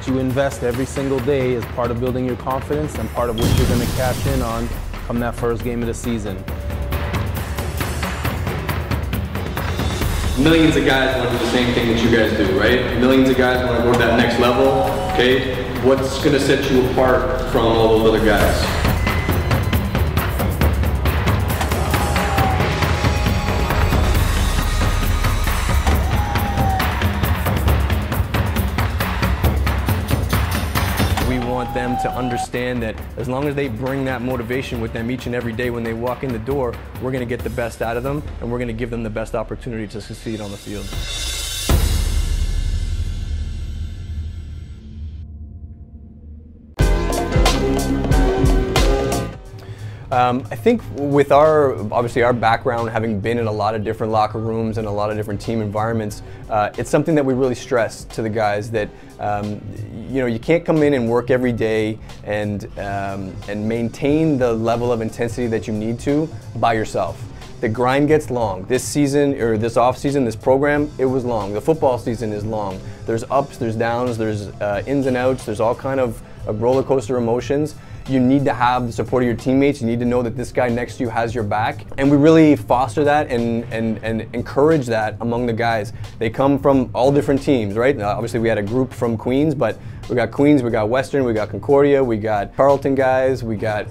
that you invest every single day is part of building your confidence and part of what you're going to cash in on come that first game of the season. Millions of guys want to do the same thing that you guys do, right? Millions of guys want to go to that next level, okay? What's going to set you apart from all those other guys? We want them to understand that as long as they bring that motivation with them each and every day when they walk in the door, we're going to get the best out of them and we're going to give them the best opportunity to succeed on the field. I think with obviously our background, having been in a lot of different locker rooms and a lot of different team environments, it's something that we really stress to the guys that you know, you can't come in and work every day and maintain the level of intensity that you need to by yourself. The grind gets long. This season, or this off season, this program, it was long. The football season is long. There's ups, there's downs, there's ins and outs, there's all kind of roller coaster emotions. You need to have the support of your teammates. You need to know that this guy next to you has your back. And we really foster that and encourage that among the guys. They come from all different teams, right? Obviously we had a group from Queens, but we got Queens, we got Western, we got Concordia, we got Carleton guys, we got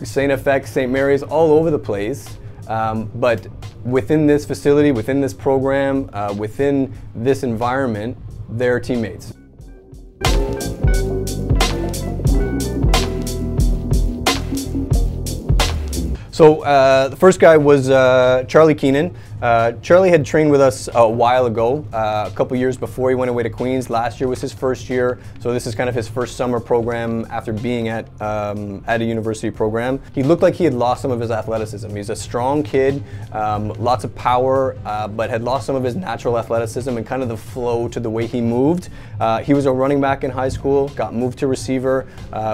St. FX, St. Mary's, all over the place. But within this facility, within this program, within this environment, they're teammates. So the first guy was Charlie Keenan. Charlie had trained with us a while ago, a couple years before he went away to Queens. Last year was his first year, so this is kind of his first summer program after being at a university program. He looked like he had lost some of his athleticism. He's a strong kid, lots of power, but had lost some of his natural athleticism and kind of the flow to the way he moved. He was a running back in high school, got moved to receiver,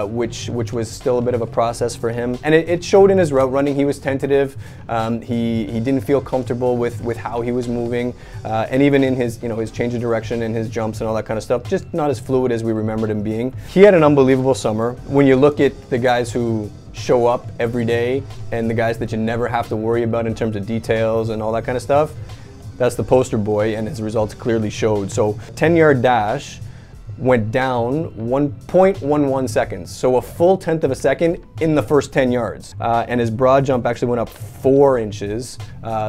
which was still a bit of a process for him. And it showed in his route running. He was tentative. He didn't feel comfortable with how he was moving, and even in his his change of direction and his jumps and all that kind of stuff, just not as fluid as we remembered him being. He had an unbelievable summer. When you look at the guys who show up every day and the guys that you never have to worry about in terms of details and all that kind of stuff, that's the poster boy, and his results clearly showed. So 10-yard dash went down 1.11 seconds, so a full tenth of a second in the first 10 yards. And his broad jump actually went up 4 inches.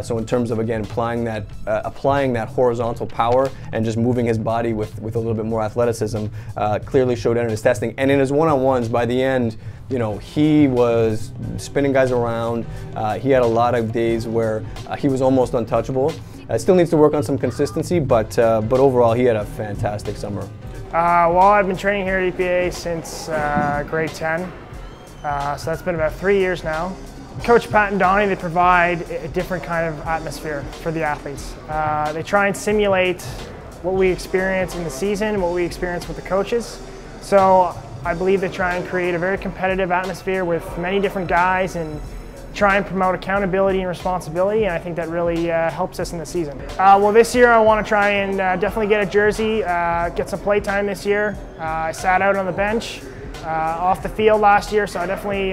So in terms of, again, applying that horizontal power and just moving his body with a little bit more athleticism, clearly showed out in his testing. And in his one-on-ones, by the end, he was spinning guys around. He had a lot of days where he was almost untouchable. Still needs to work on some consistency, but overall, he had a fantastic summer. Well, I've been training here at EPA since grade 10, so that's been about 3 years now. Coach Pat and Donnie, they provide a different kind of atmosphere for the athletes. They try and simulate what we experience in the season, what we experience with the coaches. So I believe they try and create a very competitive atmosphere with many different guys and try and promote accountability and responsibility, and I think that really helps us in the season. Well, this year I want to try and definitely get a jersey, get some play time this year. I sat out on the bench off the field last year, so I definitely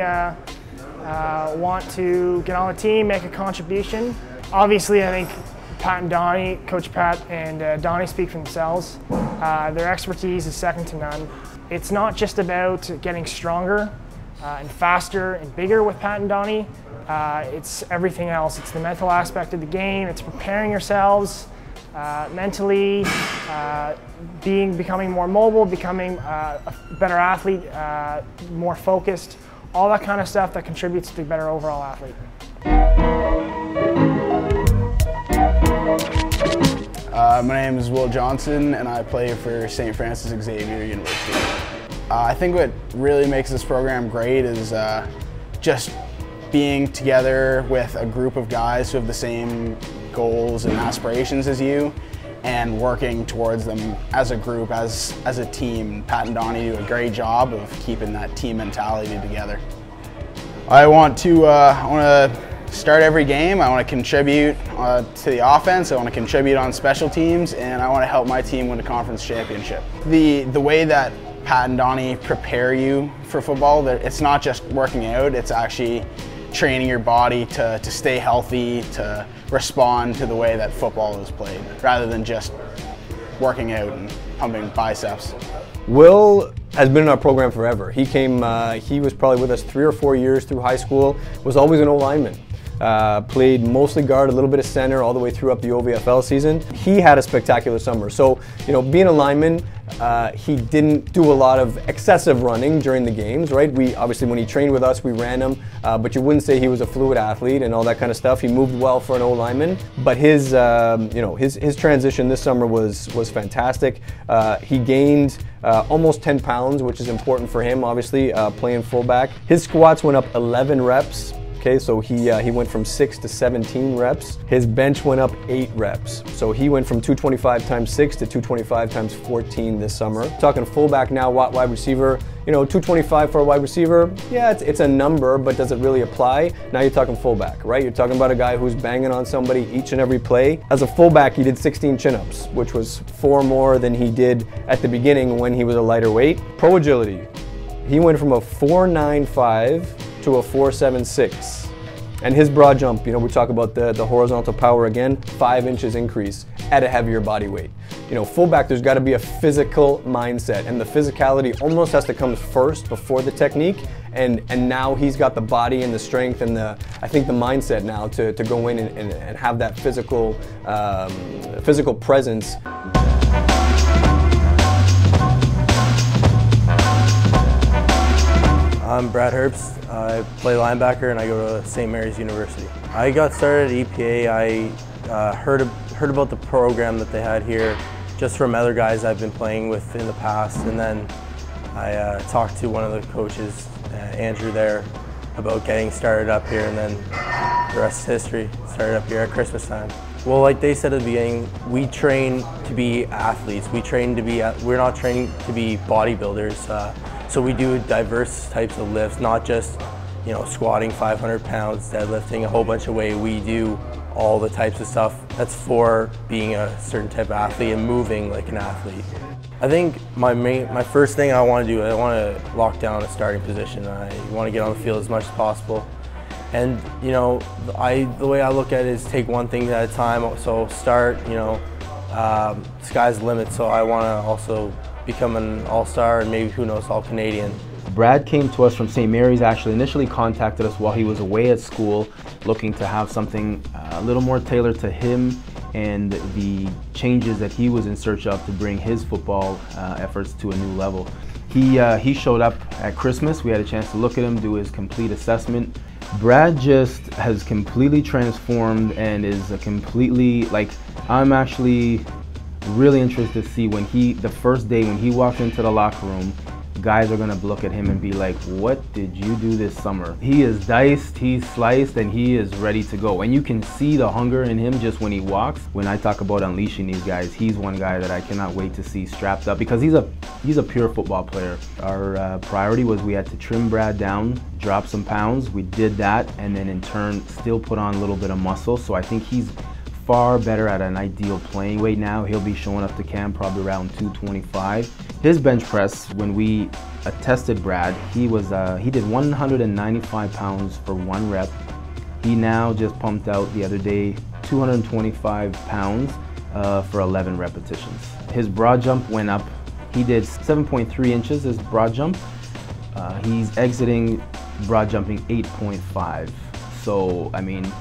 want to get on the team, make a contribution. Obviously, I think Pat and Donnie, Coach Pat and Donnie speak for themselves. Their expertise is second to none. It's not just about getting stronger and faster and bigger with Pat and Donnie. It's everything else. It's the mental aspect of the game. It's preparing yourselves mentally, becoming more mobile, becoming a better athlete, more focused, all that kind of stuff that contributes to the better overall athlete. My name is Will Johnson and I play for St. Francis Xavier University. I think what really makes this program great is just being together with a group of guys who have the same goals and aspirations as you and working towards them as a group, as a team. Pat and Donnie do a great job of keeping that team mentality together. I want to start every game. I want to contribute to the offense. I want to contribute on special teams, and I want to help my team win a conference championship. The way that Pat and Donnie prepare you for football. It's not just working out, it's actually training your body to stay healthy, to respond to the way that football is played, rather than just working out and pumping biceps. Will has been in our program forever. He was probably with us 3 or 4 years through high school, was always an O-lineman. Played mostly guard, a little bit of center, all the way through up the OVFL season. He had a spectacular summer. So, you know, being a lineman, he didn't do a lot of excessive running during the games, right? We obviously, when he trained with us, we ran him, but you wouldn't say he was a fluid athlete and all that kind of stuff. He moved well for an O-lineman, but his, you know, his transition this summer was fantastic. He gained almost 10 pounds, which is important for him, obviously, playing fullback. His squats went up 11 reps. Okay, so he went from 6 to 17 reps. His bench went up 8 reps. So he went from 225 times 6 to 225 times 14 this summer. Talking fullback now, wide receiver. You know, 225 for a wide receiver, yeah, it's a number, but does it really apply? Now you're talking fullback, right? You're talking about a guy who's banging on somebody each and every play. As a fullback, he did 16 chin-ups, which was 4 more than he did at the beginning when he was a lighter weight. Pro agility, he went from a 4.95 to a 4.76. And his broad jump, you know, we talk about the horizontal power again, 5 inches increase at a heavier body weight. You know, fullback, there's got to be a physical mindset, and the physicality almost has to come first before the technique. And now he's got the body and the strength and I think the mindset now to go in and have that physical presence. I'm Brad Herbst. I play linebacker and I go to St. Mary's University. I got started at EPA. I heard about the program that they had here just from other guys I've been playing with in the past, and then I talked to one of the coaches, Andrew there, about getting started up here, and then the rest is history. Started up here at Christmas time. Well, like they said at the beginning, we train to be athletes. We're not training to be bodybuilders. So we do diverse types of lifts, not just, you know, squatting 500 pounds, deadlifting a whole bunch of weight. We do all the types of stuff that's for being a certain type of athlete and moving like an athlete. I think my first thing I want to do, I want to lock down a starting position. I want to get on the field as much as possible. And, you know, the way I look at it is take one thing at a time. So start, you know, sky's the limit. So I want to also become an all-star and maybe, who knows, all-Canadian. Brad came to us from St. Mary's, actually initially contacted us while he was away at school, looking to have something a little more tailored to him and the changes that he was in search of to bring his football efforts to a new level. He showed up at Christmas. We had a chance to look at him, do his complete assessment. Brad just has completely transformed and is a completely, like, I'm actually really interested to see when the first day when he walks into the locker room, guys are gonna look at him and be like, what did you do this summer? He is diced, he's sliced, and he is ready to go. And you can see the hunger in him just when he walks. When I talk about unleashing these guys, he's one guy that I cannot wait to see strapped up, because he's a pure football player. Our priority was we had to trim Brad down, drop some pounds. We did that, and then in turn still put on a little bit of muscle. So I think he's far better at an ideal playing weight now. He'll be showing up to camp probably around 225. His bench press, when we tested Brad, he did 195 pounds for 1 rep. He now just pumped out the other day 225 pounds for 11 repetitions. His broad jump went up. He did 7.3 inches as broad jump. He's exiting broad jumping 8.5. So, I mean,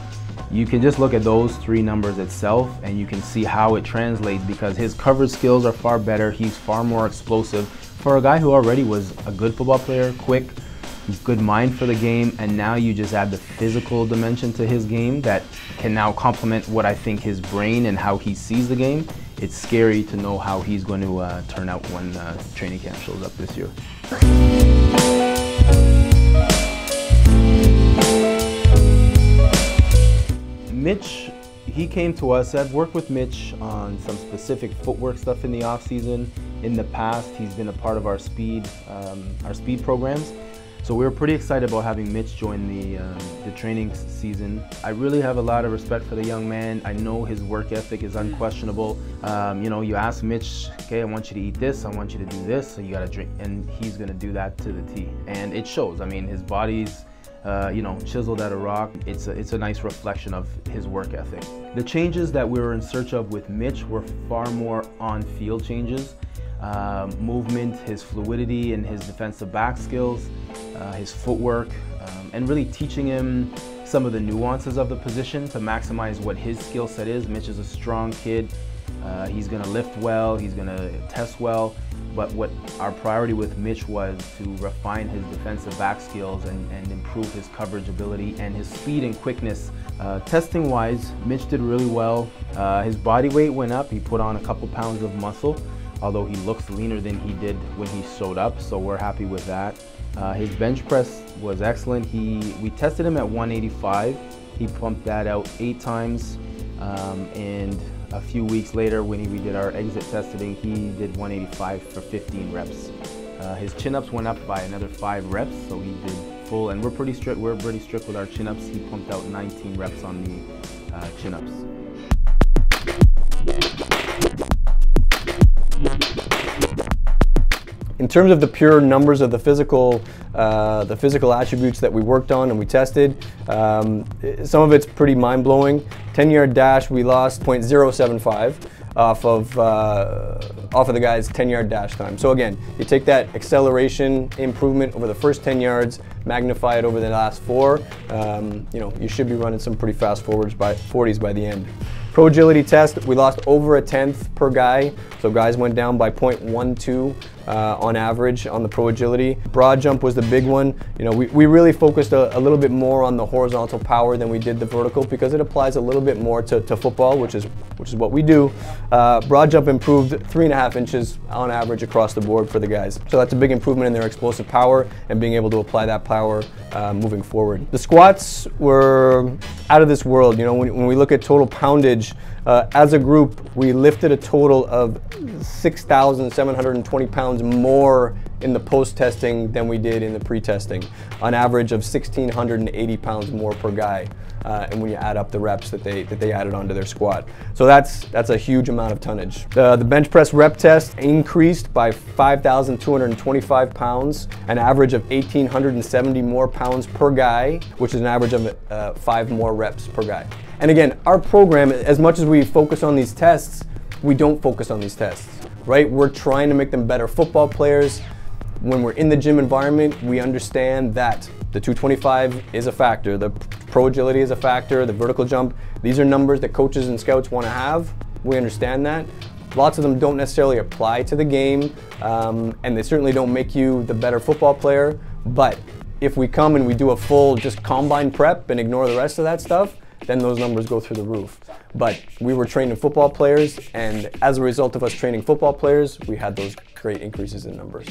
you can just look at those 3 numbers itself and you can see how it translates, because his coverage skills are far better. He's far more explosive for a guy who already was a good football player, quick, good mind for the game, and now you just add the physical dimension to his game that can now complement what I think his brain and how he sees the game. It's scary to know how he's going to turn out when training camp shows up this year. Mitch, he came to us. I've worked with Mitch on some specific footwork stuff in the off season. In the past, he's been a part of our speed programs. So we were pretty excited about having Mitch join the training season. I really have a lot of respect for the young man. I know his work ethic is unquestionable. You know, you ask Mitch, okay, I want you to eat this, I want you to do this, so you gotta drink, and he's gonna do that to the T. And it shows. I mean, his body's you know, chiseled at a rock. It's a nice reflection of his work ethic. The changes that we were in search of with Mitch were far more on-field changes. Movement, his fluidity and his defensive back skills, his footwork, and really teaching him some of the nuances of the position to maximize what his skill set is. Mitch is a strong kid. He's going to lift well, he's going to test well, but what our priority with Mitch was to refine his defensive back skills and improve his coverage ability and his speed and quickness. Testing wise, Mitch did really well. His body weight went up, he put on a couple pounds of muscle, although he looks leaner than he did when he showed up, so we're happy with that. His bench press was excellent. We tested him at 185. He pumped that out 8 times, and a few weeks later when we did our exit testing, he did 185 for 15 reps. His chin-ups went up by another 5 reps, so he did full, and we're pretty strict with our chin-ups. He pumped out 19 reps on the chin-ups. In terms of the pure numbers of the physical attributes that we worked on and we tested, some of it's pretty mind-blowing. 10-yard dash, we lost 0.075 off of the guy's 10-yard dash time. So again, you take that acceleration improvement over the first 10 yards, magnify it over the last 4. You know, you should be running some pretty fast 40s by the end. Pro agility test, we lost over a 1/10 per guy, so guys went down by 0.12 on average on the pro agility. Broad jump was the big one. You know, we really focused a little bit more on the horizontal power than we did the vertical because it applies a little bit more to football, which is what we do. Broad jump improved 3.5 inches on average across the board for the guys. So that's a big improvement in their explosive power and being able to apply that power moving forward. The squats were out of this world. You know, when we look at total poundage, as a group, we lifted a total of 6,720 pounds more in the post-testing than we did in the pre-testing, on average of 1,680 pounds more per guy. And when you add up the reps that they added onto their squat. So that's a huge amount of tonnage. The bench press rep test increased by 5,225 pounds, an average of 1,870 more pounds per guy, which is an average of 5 more reps per guy. And again, our program, as much as we focus on these tests, we don't focus on these tests, right? We're trying to make them better football players. When we're in the gym environment, we understand that the 225 is a factor, the pro agility is a factor, the vertical jump. These are numbers that coaches and scouts want to have. We understand that. Lots of them don't necessarily apply to the game, and they certainly don't make you the better football player. But if we come and we do a full just combine prep and ignore the rest of that stuff, then those numbers go through the roof. But we were training football players, and as a result of us training football players, we had those great increases in numbers.